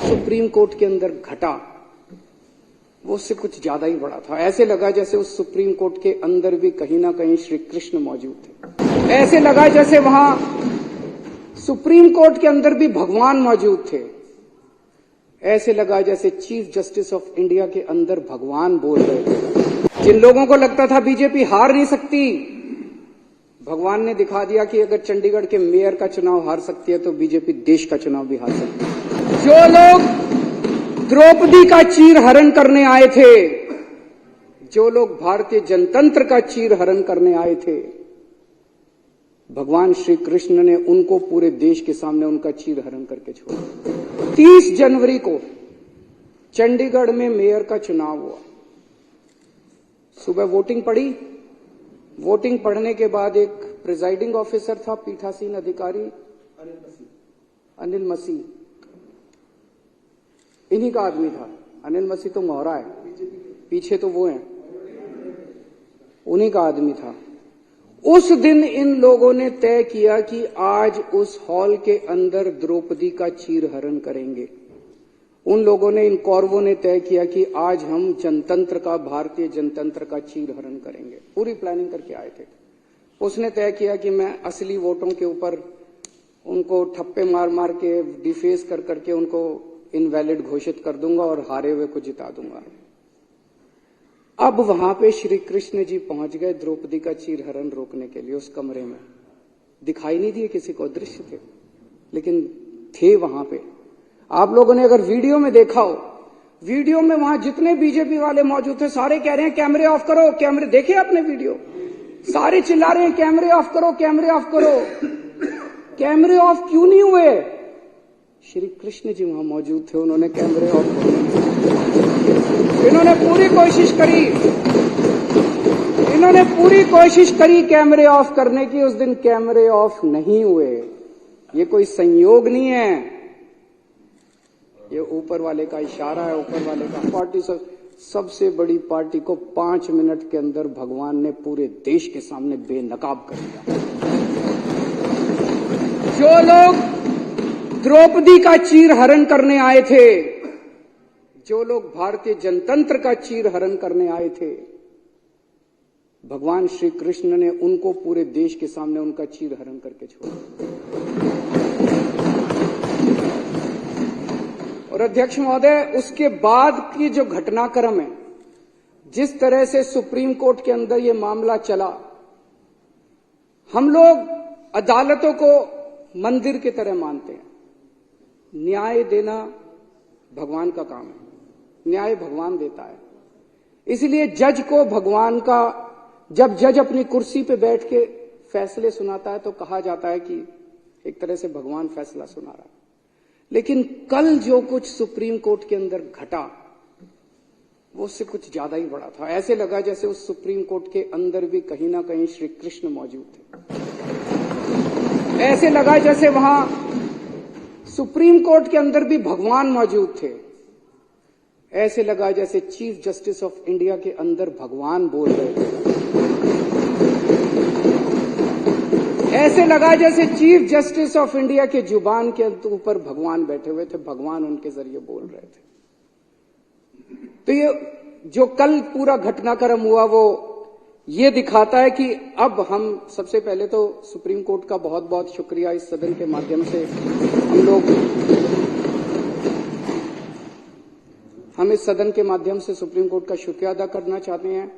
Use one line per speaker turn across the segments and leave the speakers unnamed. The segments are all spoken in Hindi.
सुप्रीम कोर्ट के अंदर घटा वो उससे कुछ ज्यादा ही बड़ा था। ऐसे लगा जैसे उस सुप्रीम कोर्ट के अंदर भी कहीं ना कहीं श्री कृष्ण मौजूद थे। ऐसे लगा जैसे वहां सुप्रीम कोर्ट के अंदर भी भगवान मौजूद थे। ऐसे लगा जैसे चीफ जस्टिस ऑफ इंडिया के अंदर भगवान बोल रहे थे। जिन लोगों को लगता था बीजेपी हार नहीं सकती, भगवान ने दिखा दिया कि अगर चंडीगढ़ के मेयर का चुनाव हार सकती है तो बीजेपी देश का चुनाव भी हार सकती है। जो लोग द्रौपदी का चीर हरण करने आए थे, जो लोग भारतीय जनतंत्र का चीर हरण करने आए थे, भगवान श्री कृष्ण ने उनको पूरे देश के सामने उनका चीर हरण करके छोड़ा। 30 जनवरी को चंडीगढ़ में मेयर का चुनाव हुआ। सुबह वोटिंग पड़ी। वोटिंग पढ़ने के बाद एक प्रिजाइडिंग ऑफिसर था, पीठासीन अधिकारी अनिल मसीह, इन्हीं का आदमी था। अनिल मसीह तो मोहरा है, पीछे तो वो हैं, उन्हीं का आदमी था। उस दिन इन लोगों ने तय किया कि आज उस हॉल के अंदर द्रौपदी का चीर हरण करेंगे। उन लोगों ने, इन कौरवों ने तय किया कि आज हम जनतंत्र का, भारतीय जनतंत्र का चीर हरण करेंगे। पूरी प्लानिंग करके आए थे। उसने तय किया कि मैं असली वोटों के ऊपर उनको ठप्पे मार मार के, डिफेस कर करके उनको इनवैलिड घोषित कर दूंगा और हारे हुए को जिता दूंगा। अब वहां पे श्री कृष्ण जी पहुंच गए द्रौपदी का चीर हरण रोकने के लिए। उस कमरे में दिखाई नहीं दिए किसी को, दृश्य थे, लेकिन थे वहां पे। आप लोगों ने अगर वीडियो में देखा हो, वीडियो में वहां जितने बीजेपी वाले मौजूद थे सारे कह रहे हैं कैमरे ऑफ करो, कैमरे। देखे आपने वीडियो? सारे चिल्ला रहे हैं कैमरे ऑफ करो, कैमरे ऑफ करो। कैमरे ऑफ क्यों नहीं हुए? श्री कृष्ण जी वहां मौजूद थे, उन्होंने कैमरे ऑफ किए। इन्होंने पूरी कोशिश करी कैमरे ऑफ करने की। उस दिन कैमरे ऑफ नहीं हुए। ये कोई संयोग नहीं है, ये ऊपर वाले का इशारा है, ऊपर वाले का। पार्टी सबसे बड़ी पार्टी को 5 मिनट के अंदर भगवान ने पूरे देश के सामने बेनकाब कर दिया। जो लोग द्रौपदी का चीर हरण करने आए थे, जो लोग भारतीय जनतंत्र का चीर हरण करने आए थे, भगवान श्री कृष्ण ने उनको पूरे देश के सामने उनका चीर हरण करके छोड़ा। और अध्यक्ष महोदय, उसके बाद की जो घटनाक्रम है, जिस तरह से सुप्रीम कोर्ट के अंदर ये मामला चला, हम लोग अदालतों को मंदिर की तरह मानते हैं। न्याय देना भगवान का काम है, न्याय भगवान देता है। इसलिए जज को भगवान का, जब जज अपनी कुर्सी पे बैठ के फैसले सुनाता है तो कहा जाता है कि एक तरह से भगवान फैसला सुना रहा है। लेकिन कल जो कुछ सुप्रीम कोर्ट के अंदर घटा वो उससे कुछ ज्यादा ही बड़ा था। ऐसे लगा जैसे उस सुप्रीम कोर्ट के अंदर भी कहीं ना कहीं श्री कृष्ण मौजूद थे। ऐसे लगा जैसे वहां सुप्रीम कोर्ट के अंदर भी भगवान मौजूद थे। ऐसे लगा जैसे चीफ जस्टिस ऑफ इंडिया के अंदर भगवान बोल रहे थे। ऐसे लगा जैसे चीफ जस्टिस ऑफ इंडिया के जुबान के ऊपर भगवान बैठे हुए थे, भगवान उनके जरिए बोल रहे थे। तो ये जो कल पूरा घटनाक्रम हुआ वो ये दिखाता है कि अब हम, सबसे पहले तो सुप्रीम कोर्ट का बहुत बहुत शुक्रिया, इस सदन के माध्यम से हम इस सदन के माध्यम से सुप्रीम कोर्ट का शुक्रिया अदा करना चाहते हैं,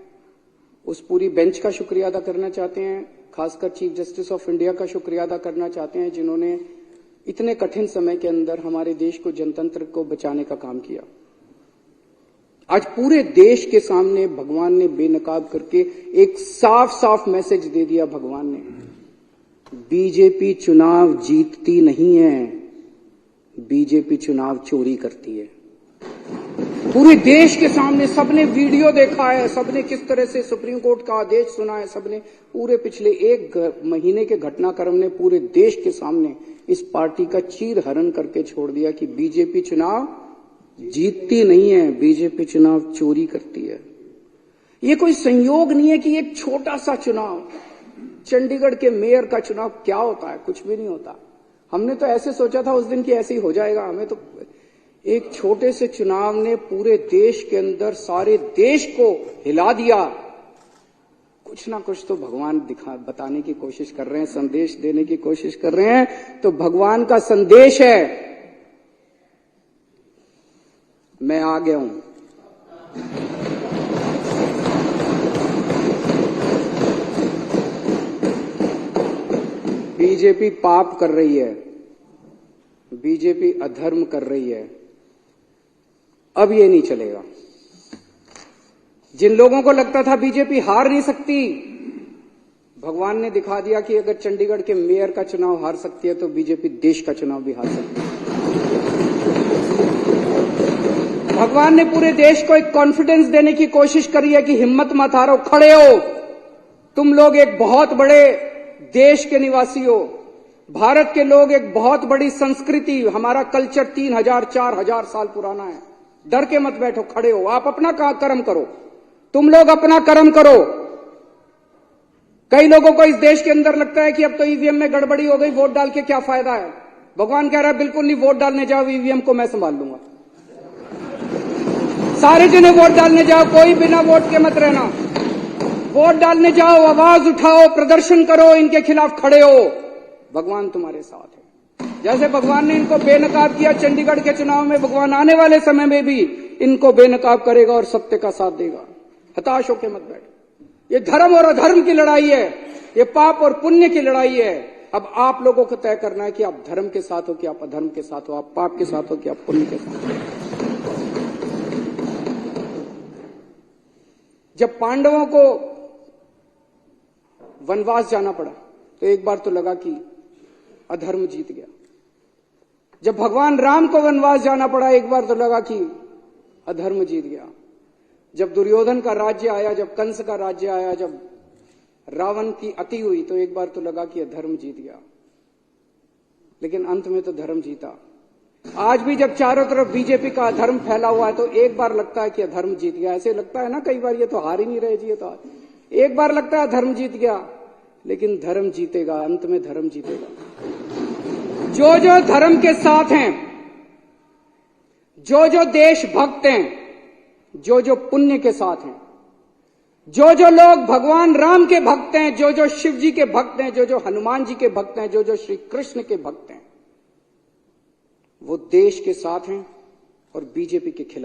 उस पूरी बेंच का शुक्रिया अदा करना चाहते हैं, खासकर चीफ जस्टिस ऑफ इंडिया का शुक्रिया अदा करना चाहते हैं, जिन्होंने इतने कठिन समय के अंदर हमारे देश को, जनतंत्र को बचाने का काम किया। आज पूरे देश के सामने भगवान ने बेनकाब करके एक साफ साफ मैसेज दे दिया। भगवान ने, बीजेपी चुनाव जीतती नहीं है, बीजेपी चुनाव चोरी करती है। पूरे देश के सामने सबने वीडियो देखा है, सबने किस तरह से सुप्रीम कोर्ट का आदेश सुना है, सबने पूरे पिछले 1 महीने के घटनाक्रम ने पूरे देश के सामने इस पार्टी का चीर हरण करके छोड़ दिया कि बीजेपी चुनाव जीतती नहीं है, बीजेपी चुनाव चोरी करती है। ये कोई संयोग नहीं है कि एक छोटा सा चुनाव, चंडीगढ़ के मेयर का चुनाव क्या होता है, कुछ भी नहीं होता। हमने तो ऐसे सोचा था उस दिन कि ऐसे ही हो जाएगा। हमें तो एक छोटे से चुनाव ने पूरे देश के अंदर सारे देश को हिला दिया। कुछ ना कुछ तो भगवान बताने की कोशिश कर रहे हैं, संदेश देने की कोशिश कर रहे हैं। तो भगवान का संदेश है, मैं आ गया हूं। बीजेपी पाप कर रही है, बीजेपी अधर्म कर रही है। अब ये नहीं चलेगा। जिन लोगों को लगता था बीजेपी हार नहीं सकती, भगवान ने दिखा दिया कि अगर चंडीगढ़ के मेयर का चुनाव हार सकती है तो बीजेपी देश का चुनाव भी हार सकती है। भगवान ने पूरे देश को एक कॉन्फिडेंस देने की कोशिश करी है कि हिम्मत मत हारो, खड़े हो। तुम लोग एक बहुत बड़े देश के निवासी हो। भारत के लोग एक बहुत बड़ी संस्कृति, हमारा कल्चर 3000-4000 साल पुराना है। डर के मत बैठो, खड़े हो। आप अपना कर्म करो, तुम लोग अपना कर्म करो। कई लोगों को इस देश के अंदर लगता है कि अब तो ईवीएम में गड़बड़ी हो गई, वोट डाल के क्या फायदा है। भगवान कह रहा है बिल्कुल नहीं, वोट डालने जाओ, ईवीएम को मैं संभाल लूंगा। सारे जने वोट डालने जाओ, कोई बिना वोट के मत रहना। वोट डालने जाओ, आवाज उठाओ, प्रदर्शन करो, इनके खिलाफ खड़े हो। भगवान तुम्हारे साथ है। जैसे भगवान ने इनको बेनकाब किया चंडीगढ़ के चुनाव में, भगवान आने वाले समय में भी इनको बेनकाब करेगा और सत्य का साथ देगा। हताश होकर मत बैठो। ये धर्म और अधर्म की लड़ाई है, ये पाप और पुण्य की लड़ाई है। अब आप लोगों को तय करना है कि आप धर्म के साथ हो कि आप अधर्म के साथ हो, आप पाप के साथ हो कि आप पुण्य के साथ हो। जब पांडवों को वनवास जाना पड़ा तो एक बार तो लगा कि अधर्म जीत गया। जब भगवान राम को वनवास जाना पड़ा एक बार तो लगा कि अधर्म जीत गया। जब दुर्योधन का राज्य आया, जब कंस का राज्य आया, जब रावण की अति हुई तो एक बार तो लगा कि अधर्म जीत गया। लेकिन अंत में तो धर्म जीता। आज भी जब चारों तरफ बीजेपी का अधर्म फैला हुआ है तो एक बार लगता है कि अधर्म जीत गया। ऐसे लगता है ना कई बार, ये तो हार ही नहीं रहे जी, ये तो एक बार लगता है धर्म जीत गया, लेकिन धर्म जीतेगा, अंत में धर्म जीतेगा। जो जो धर्म के साथ हैं, जो जो देशभक्त हैं, जो जो पुण्य के साथ हैं, जो जो लोग भगवान राम के भक्त हैं, जो जो शिव जी के भक्त हैं, जो जो हनुमान जी के भक्त हैं, जो जो श्री कृष्ण के भक्त हैं, वो देश के साथ हैं और बीजेपी के खिलाफ।